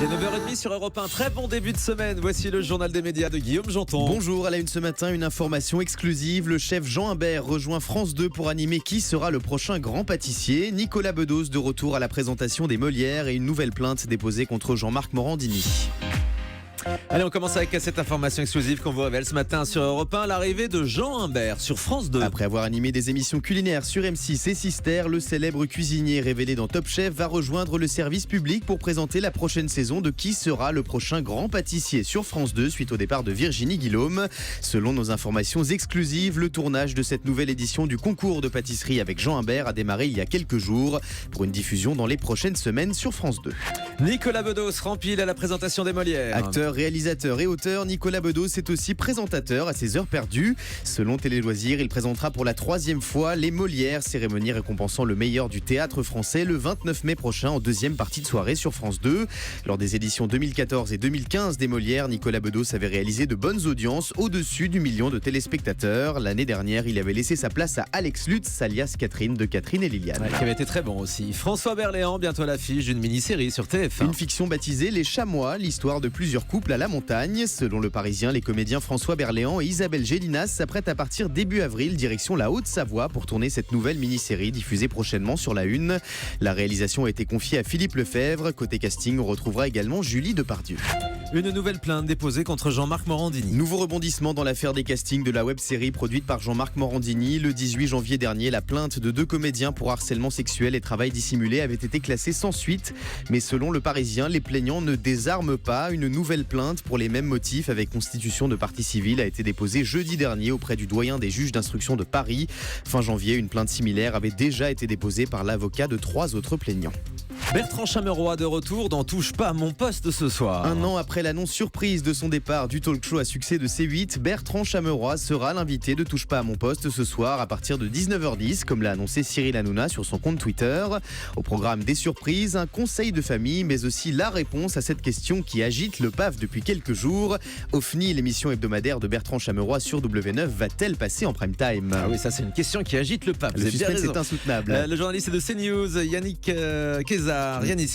Il est 9h30 sur Europe 1. Très bon début de semaine. Voici le journal des médias de Guillaume Janton. Bonjour, à la une ce matin, une information exclusive. Le chef Jean Imbert rejoint France 2 pour animer qui sera le prochain grand pâtissier. Nicolas Bedos de retour à la présentation des Molières et une nouvelle plainte déposée contre Jean-Marc Morandini. Allez, on commence avec cette information exclusive qu'on vous révèle ce matin sur Europe 1. L'arrivée de Jean Imbert sur France 2. Après avoir animé des émissions culinaires sur M6 et Sister, le célèbre cuisinier révélé dans Top Chef va rejoindre le service public pour présenter la prochaine saison de qui sera le prochain grand pâtissier sur France 2 suite au départ de Virginie Guillaume. Selon nos informations exclusives, le tournage de cette nouvelle édition du concours de pâtisserie avec Jean Imbert a démarré il y a quelques jours pour une diffusion dans les prochaines semaines sur France 2. Nicolas Bedos rempile à la présentation des Molières. Acteur, réalisateur et auteur, Nicolas Bedos est aussi présentateur à ses heures perdues. Selon Télé Loisirs, il présentera pour la 3e fois les Molières, cérémonie récompensant le meilleur du théâtre français le 29 mai prochain en deuxième partie de soirée sur France 2. Lors des éditions 2014 et 2015 des Molières, Nicolas Bedos avait réalisé de bonnes audiences au-dessus du million de téléspectateurs. L'année dernière, il avait laissé sa place à Alex Lutz, alias Catherine de Catherine et Liliane. Qui avait été très bon aussi. François Berléand, bientôt à l'affiche d'une mini-série sur TF1. Une fiction baptisée Les Chamois, l'histoire de plusieurs couples à la montagne. Selon Le Parisien, les comédiens François Berléand et Isabelle Gélinas s'apprêtent à partir début avril direction la Haute-Savoie pour tourner cette nouvelle mini-série diffusée prochainement sur La Une. La réalisation a été confiée à Philippe Lefebvre. Côté casting, on retrouvera également Julie Depardieu. Une nouvelle plainte déposée contre Jean-Marc Morandini. Nouveau rebondissement dans l'affaire des castings de la web-série produite par Jean-Marc Morandini. Le 18 janvier dernier, la plainte de 2 comédiens pour harcèlement sexuel et travail dissimulé avait été classée sans suite. Mais selon Le Parisien, les plaignants ne désarment pas. Une nouvelle plainte pour les mêmes motifs avec constitution de partie civile a été déposée jeudi dernier auprès du doyen des juges d'instruction de Paris. Fin janvier, une plainte similaire avait déjà été déposée par l'avocat de 3 autres plaignants. Bertrand Chameroy de retour dans Touche pas à mon poste ce soir. Un an après l'annonce surprise de son départ du talk show à succès de C8, Bertrand Chameroy sera l'invité de Touche pas à mon poste ce soir à partir de 19h10, comme l'a annoncé Cyril Hanouna sur son compte Twitter. Au programme des surprises, un conseil de famille, mais aussi la réponse à cette question qui agite le PAF depuis quelques jours. OFNI, l'émission hebdomadaire de Bertrand Chameroy sur W9, va-t-elle passer en prime time ? Ah oui, ça c'est une question qui agite le PAF. Le suspense est insoutenable. Le journaliste de CNews, Yanis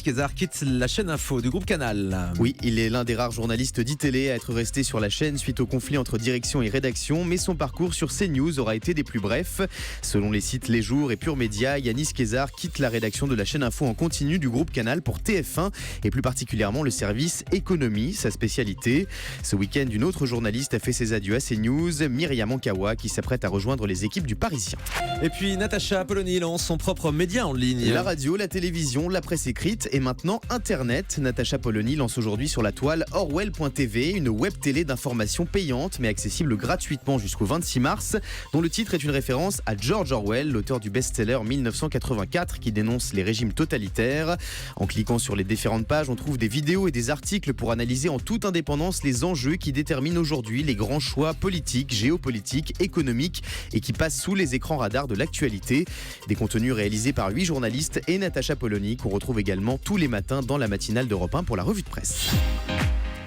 Kézard quitte la chaîne Info du groupe Canal. Oui, il est l'un des rares journalistes d'ITélé à être resté sur la chaîne suite au conflit entre direction et rédaction, mais son parcours sur CNews aura été des plus brefs. Selon les sites Les Jours et Pure Média, Yanis Kézard quitte la rédaction de la chaîne Info en continu du groupe Canal pour TF1 et plus particulièrement le service Économie, sa spécialité. Ce week-end, une autre journaliste a fait ses adieux à CNews, Myriam Ankawa, qui s'apprête à rejoindre les équipes du Parisien. Et puis Natacha Polony lance son propre média en ligne. La radio, la télévision, la presse écrite et maintenant Internet. Natacha Polony lance aujourd'hui sur la toile Orwell.tv, une web télé d'information payante mais accessible gratuitement jusqu'au 26 mars, dont le titre est une référence à George Orwell, l'auteur du best-seller 1984 qui dénonce les régimes totalitaires. En cliquant sur les différentes pages, on trouve des vidéos et des articles pour analyser en toute indépendance les enjeux qui déterminent aujourd'hui les grands choix politiques, géopolitiques, économiques et qui passent sous les écrans radars de l'actualité. Des contenus réalisés par 8 journalistes et Natacha Polony qu'on retrouve également tous les matins dans la matinale d'Europe 1 pour la revue de presse.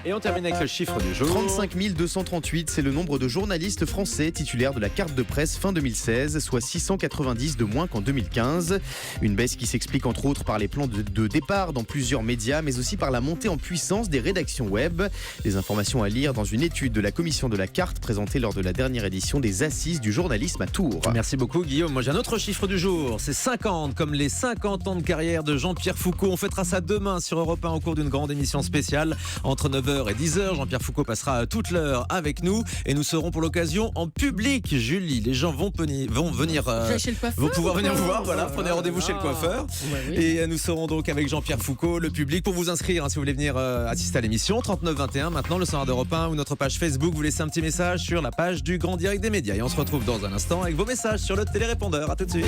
Et on termine avec le chiffre du jour. 35 238, c'est le nombre de journalistes français titulaires de la carte de presse fin 2016, soit 690 de moins qu'en 2015. Une baisse qui s'explique entre autres par les plans de départ dans plusieurs médias, mais aussi par la montée en puissance des rédactions web. Des informations à lire dans une étude de la commission de la carte présentée lors de la dernière édition des Assises du journalisme à Tours. Merci beaucoup Guillaume. Moi j'ai un autre chiffre du jour, c'est 50, comme les 50 ans de carrière de Jean-Pierre Foucault. On fêtera ça demain sur Europe 1 au cours d'une grande émission spéciale entre 9h et 10h. Jean-Pierre Foucault passera toute l'heure avec nous et nous serons pour l'occasion en public. Julie, les gens vont venir vont pouvoir venir vous voir. Voilà, prenez rendez-vous chez le coiffeur. Et nous serons donc avec Jean-Pierre Foucault, le public, pour vous inscrire si vous voulez venir assister à l'émission. 3921 maintenant, le standard d'Europe 1 ou notre page Facebook. Vous laissez un petit message sur la page du Grand Direct des médias et on se retrouve dans un instant avec vos messages sur le télérépondeur. À tout de suite.